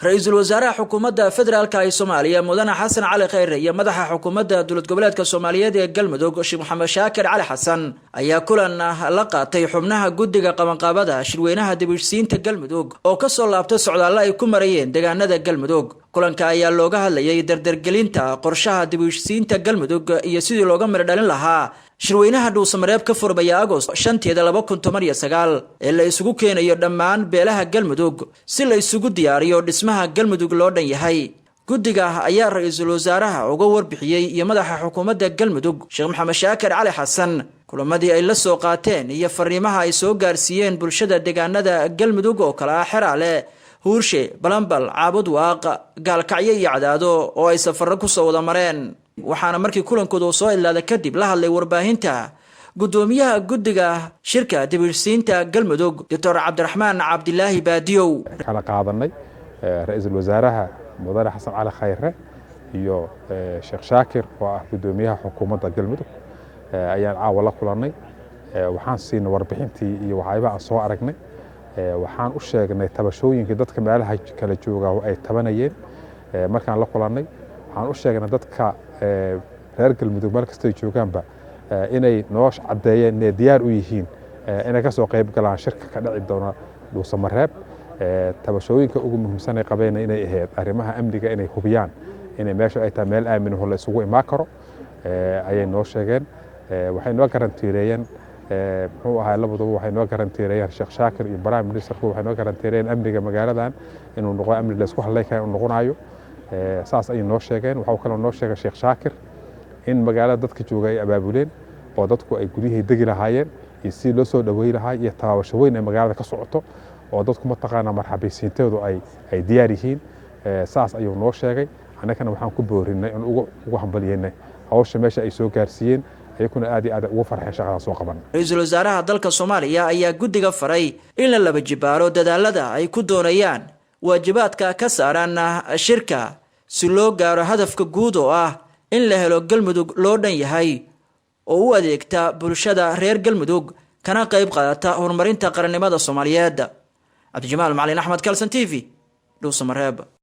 رئيس الوزراء حكومة فدرال كاي سوماليا مدن حسن علي خيري يا مدح حكومة دولة قبلات الصومالية دي قلمدوق شي محمد شاكر علي حسن ayaa kulan la qaatay xubnaha guddiga qabanqaabada shirweynaha dibishsiinta Galmudug oo ka soo laabtay socdaal ay ku marayeen deegaanada Galmudug. Kulanka ayaa looga hadlayay dardargelinta qorshaha dibishsiinta Galmudug iyo sidii looga miradhalin lahaa shirweynaha Dhuusamareeb ka furmaya Agost 5 2019 ee la isugu keenayo dhammaan beelaha Galmudug si la isugu diyaariyo dhismaha Galmudug loo dhan yahay. guddiga ayaa ra'iisul wasaaraha uga warbixiyay iyo madaxa xukuumadda Galmudug Sheekh Maxamed Shaakir Cali Xasan kulamadii ay la soo qaateen iyo fariimaha ay soo gaarsiiyeen bulshada deegaanada Galmudug oo kala xiraale Huurshe Balambal Caabud Waaq Gaalkacyo iyo Cadaado oo ay safar ku soo wada mareen waxaana markii kulankoodu soo ilaaday kadib la hadlay warbaahinta gudoomiyaha guddiga shirka dibirsiinta Galmudug Dr. Cabdiraxmaan Cabdilaahi Baadiyow kala qaadanay ra'iisul wasaaraha mudane xasan cali khayre iyo sheekh shaakir oo ah gudoomiyaha xukuumadda Galmudug ayaan caawa la kulanay waxaan siinay warbixintii iyo waxyaabaha soo aragnay waxaan u sheegnay tabashooyinka dadka meelaha kala jooga oo ay tabanayeen markaan la kulanay waxaan u sheegnay dadka reer Galmudug meel kasta ay joogaanba inay noosh cadeeyeen inay diyaar u yihiin inay ka soo qayb galaan shirka ka dhici doona Dhuusamareeb tabashooyinka ugu muhiimsan ay qabeen inay ahayd arrimaha amniga inay hubiyaan inay meesha ay tahay meel aamin oo la isugu imaan karo ayay noo sheegeen waxay noo garantiireen muxuu ahaa labaduba waxay noo garantiireen Sheekh Shaakir iyo Prime Minister waxay noo garantiireen amniga magaaladan inuu noqdo amni la isku halay karo noqonayo saas ay noo sheegeen waxa kale oo noo sheegay Sheekh Shaakir in magaalada dadka jooga ay abaabuleen oo dadku ay guriyay degi lahaayeen iyo si loo soo dhaweey lahaa iyo taabasho weyn ee magaalada ka socoto oo dadku ma taqaana marxabaysiinteedu ay diyaar yihiin saas ayuu noo sheegay anagana waxaan ku boorinay in ugu hambalyeynay hawsha meesha ay soo gaarsiiyeen ayaguna aad iyo aad ugu farxeen shaqada soo qaban ra'iisul wasaaraha dalka Soomaaliya ayaa guddiga faray in la laba jibaaro dadaalada ay ku doonayaan waajibaadka ka saaran shirka si loo gaaro hadafka guud oo ah in la helo Galmudug loo dhan yahay oo u adeegta bulshada reer Galmudug kana qayb qaadata horumarinta qarannimada Soomaaliyeed. عبد الجمال معلن أحمد كالسن تيفي Dhuusamareeb.